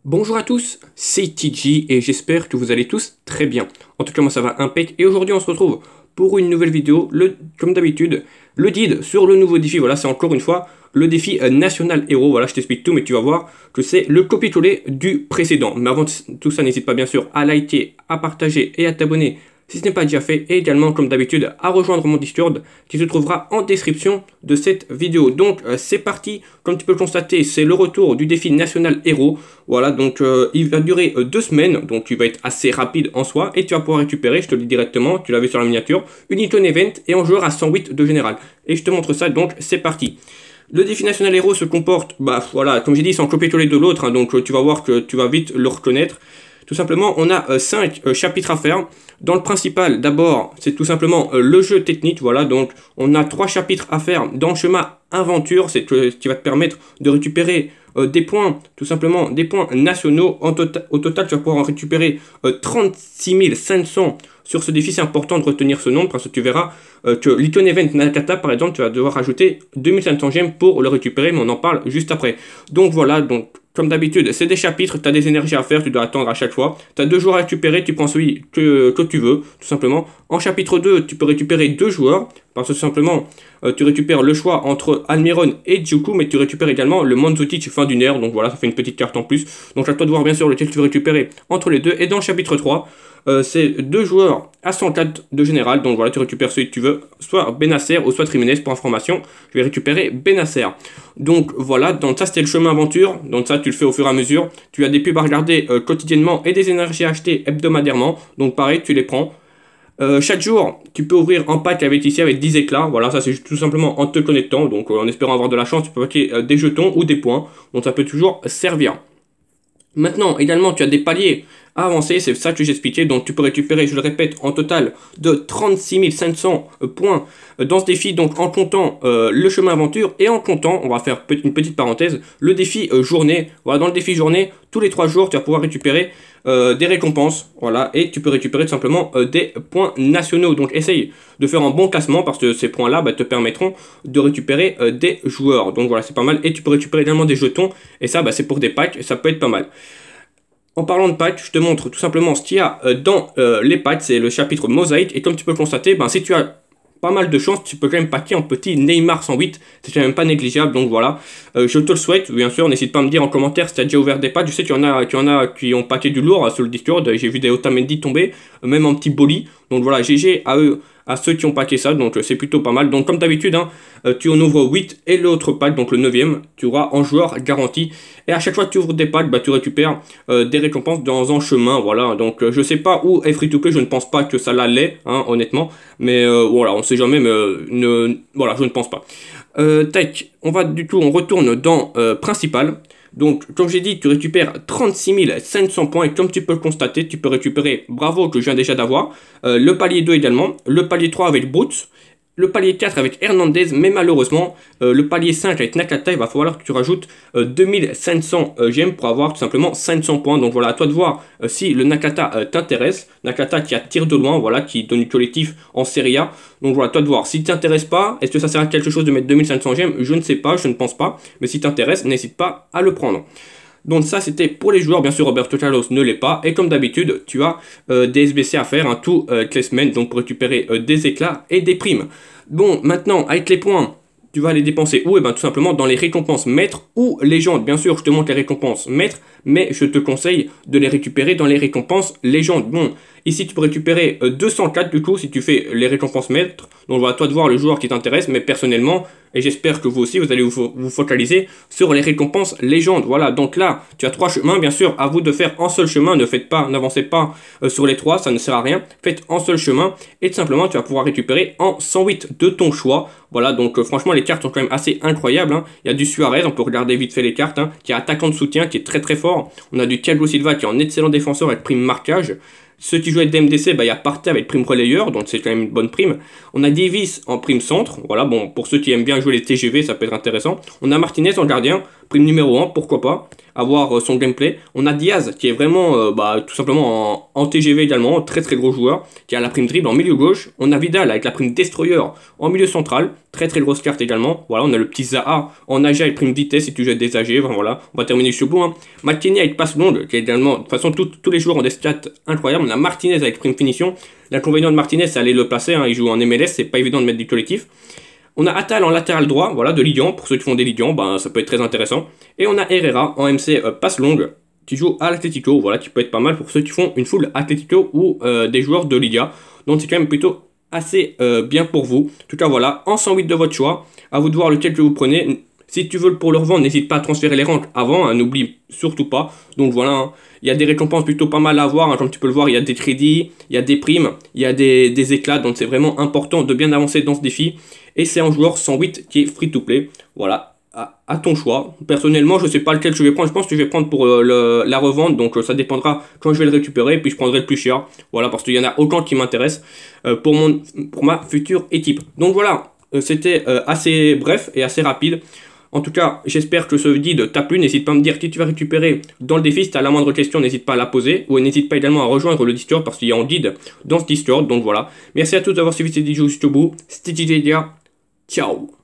Bonjour à tous, c'est TG et j'espère que vous allez tous très bien. En tout cas moi ça va impec et aujourd'hui on se retrouve pour une nouvelle vidéo, comme d'habitude, le guide sur le nouveau défi. Voilà, c'est encore une fois le défi National Hero. Voilà, je t'explique tout mais tu vas voir que c'est le copier-coller du précédent. Mais avant tout ça, n'hésite pas bien sûr à liker, à partager et à t'abonner si ce n'est pas déjà fait, et également comme d'habitude à rejoindre mon Discord qui se trouvera en description de cette vidéo. Donc c'est parti, comme tu peux le constater, c'est le retour du défi National Hero. Voilà, donc il va durer 2 semaines, donc il va être assez rapide en soi, et tu vas pouvoir récupérer, je te le dis directement, tu l'avais sur la miniature, une Icon Event et un joueur à 108 de général. Et je te montre ça, donc c'est parti. Le défi National Hero se comporte, voilà, comme j'ai dit, c'est en copier-coller de l'autre, hein, donc tu vas voir que tu vas vite le reconnaître. Tout simplement, on a 5 chapitres à faire. Dans le principal, d'abord, c'est tout simplement le jeu technique. Voilà, donc on a 3 chapitres à faire dans le chemin aventure. C'est ce qui va te permettre de récupérer des points, tout simplement des points nationaux. Au total, tu vas pouvoir en récupérer 36 500 sur ce défi. C'est important de retenir ce nombre parce que tu verras que l'Icon Event Nakata, par exemple, tu vas devoir rajouter 2500 gemmes pour le récupérer, mais on en parle juste après. Donc voilà, donc comme d'habitude, c'est des chapitres, tu as des énergies à faire, tu dois attendre à chaque fois. Tu as 2 joueurs à récupérer, tu prends celui que tu veux, tout simplement. En chapitre 2, tu peux récupérer 2 joueurs, parce que tout simplement, tu récupères le choix entre Almiron et Juku, mais tu récupères également le Manzukic fin d'une ère, donc voilà, ça fait une petite carte en plus. Donc à toi de voir bien sûr lequel tu veux récupérer entre les deux. Et dans le chapitre 3, c'est 2 joueurs à 104 de général, donc voilà, tu récupères celui que tu veux, soit Benasser ou soit Triménez. Pour information, je vais récupérer Benasser. Donc voilà, donc ça c'était le chemin aventure, donc ça tu le fais au fur et à mesure. Tu as des pubs à regarder quotidiennement et des énergies à acheter hebdomadairement, donc pareil, tu les prends. Chaque jour, tu peux ouvrir un pack avec 10 éclats. Voilà, ça c'est tout simplement en te connectant. Donc en espérant avoir de la chance, tu peux paquer des jetons ou des points. Donc ça peut toujours servir. Maintenant, également, tu as des paliers à avancer, c'est ça que j'expliquais. Donc tu peux récupérer, je le répète, en total de 36 500 points dans ce défi, donc en comptant le chemin aventure et en comptant, on va faire une petite parenthèse, le défi journée. Voilà, dans le défi journée, tous les 3 jours, tu vas pouvoir récupérer des récompenses, voilà, et tu peux récupérer tout simplement des points nationaux. Donc essaye de faire un bon classement parce que ces points-là te permettront de récupérer des joueurs. Donc voilà, c'est pas mal. Et tu peux récupérer également des jetons, et ça, c'est pour des packs, ça peut être pas mal. En parlant de packs, je te montre tout simplement ce qu'il y a dans les packs, c'est le chapitre mosaïque, et comme tu peux le constater, si tu as pas mal de chance, tu peux quand même packer en petit Neymar 108, c'est quand même pas négligeable, donc voilà, je te le souhaite, bien sûr, n'hésite pas à me dire en commentaire si tu as déjà ouvert des packs. Je sais qu'il y en a qui ont packé du lourd sur le Discord, j'ai vu des Otamendi tomber, même en petit Boli, donc voilà, GG à eux, à ceux qui ont packé ça, donc c'est plutôt pas mal. Donc comme d'habitude, tu en ouvres 8 et l'autre pack, donc le 9e, tu auras en joueur garanti. Et à chaque fois que tu ouvres des packs, tu récupères des récompenses dans un chemin, voilà. Donc je sais pas où est Free2Play, je ne pense pas que ça l'allait, honnêtement. Mais voilà, on sait jamais, mais voilà, je ne pense pas. Tac, on retourne dans principal. Donc, comme j'ai dit, tu récupères 36 500 points et comme tu peux le constater, tu peux récupérer, bravo que je viens déjà d'avoir, le palier 2 également, le palier 3 avec Brooks, le palier 4 avec Hernandez, mais malheureusement, le palier 5 avec Nakata, il va falloir que tu rajoutes 2500 gemmes pour avoir tout simplement 500 points. Donc voilà, à toi de voir si le Nakata t'intéresse. Nakata qui a tir de loin, voilà, qui donne du collectif en Serie A. Donc voilà, à toi de voir. Si t'intéresse pas, est-ce que ça sert à quelque chose de mettre 2500 gemmes? Je ne sais pas, je ne pense pas. Mais si t'intéresse, n'hésite pas à le prendre. Donc ça c'était pour les joueurs, bien sûr Roberto Carlos ne l'est pas, et comme d'habitude tu as des SBC à faire, toutes les semaines, donc pour récupérer des éclats et des primes. Bon, maintenant avec les points, tu vas les dépenser où? Tout simplement dans les récompenses maîtres ou légendes. Bien sûr je te montre les récompenses maîtres, mais je te conseille de les récupérer dans les récompenses légendes. Bon, ici tu peux récupérer 204 du coup si tu fais les récompenses maîtres, donc voilà, toi de voir le joueur qui t'intéresse, mais personnellement, et j'espère que vous aussi, vous allez vous focaliser sur les récompenses légendes. Voilà, donc là, tu as 3 chemins, bien sûr, à vous de faire un seul chemin, n'avancez pas sur les 3, ça ne sert à rien. Faites un seul chemin, et tout simplement, tu vas pouvoir récupérer en 108 de ton choix. Voilà, donc franchement, les cartes sont quand même assez incroyables. Il y a du Suarez, on peut regarder vite fait les cartes, qui est attaquant de soutien, qui est très très fort. On a du Thiago Silva, qui est un excellent défenseur avec prime marquage. Ceux qui jouent avec DMDC, il y a Partey avec prime relayeur, donc c'est quand même une bonne prime. On a Davis en prime centre, voilà, bon, pour ceux qui aiment bien jouer les TGV, ça peut être intéressant. On a Martinez en gardien, prime numéro 1, pourquoi pas, avoir son gameplay. On a Diaz, qui est vraiment, tout simplement en TGV également, très très gros joueur, qui a la prime dribble en milieu gauche. On a Vidal avec la prime Destroyer en milieu central, très très grosse carte également. Voilà, on a le petit Zaha en AG avec prime vitesse si tu jettes des AG, enfin, voilà, on va terminer sur le bout. Hein. McKennie avec passe longue, qui est également, de toute façon, tous les joueurs ont des stats incroyables. On a Martinez avec prime finition. L'inconvénient de Martinez, c'est aller le placer, hein, il joue en MLS, c'est pas évident de mettre du collectif. On a Attal en latéral droit, voilà, de Ligue 1, pour ceux qui font des Ligue 1, ça peut être très intéressant. Et on a Herrera en MC passe longue, qui joue à l'Atlético, voilà, qui peut être pas mal pour ceux qui font une full Atlético ou des joueurs de Liga. Donc c'est quand même plutôt assez bien pour vous. En tout cas, voilà, en 108 de votre choix, à vous de voir lequel que vous prenez. Si tu veux pour le revendre, n'hésite pas à transférer les ranks avant, hein, n'oublie surtout pas. Donc voilà, hein, il y a des récompenses plutôt pas mal à avoir, hein, comme tu peux le voir, il y a des crédits, il y a des primes, il y a des éclats, donc c'est vraiment important de bien avancer dans ce défi. Et c'est un joueur 108 qui est free to play, voilà, à ton choix. Personnellement, je ne sais pas lequel je vais prendre, je pense que je vais prendre pour la revente, donc ça dépendra quand je vais le récupérer, puis je prendrai le plus cher, voilà, parce qu'il y en a aucun qui m'intéresse pour ma future équipe. Donc voilà, c'était assez bref et assez rapide. En tout cas, j'espère que ce guide t'a plu. N'hésite pas à me dire qui tu vas récupérer dans le défi. Si tu as la moindre question, n'hésite pas à la poser. Ou n'hésite pas également à rejoindre le Discord parce qu'il y a un guide dans ce Discord. Donc voilà. Merci à tous d'avoir suivi cette vidéo jusqu'au bout. C'était JJ. Ciao.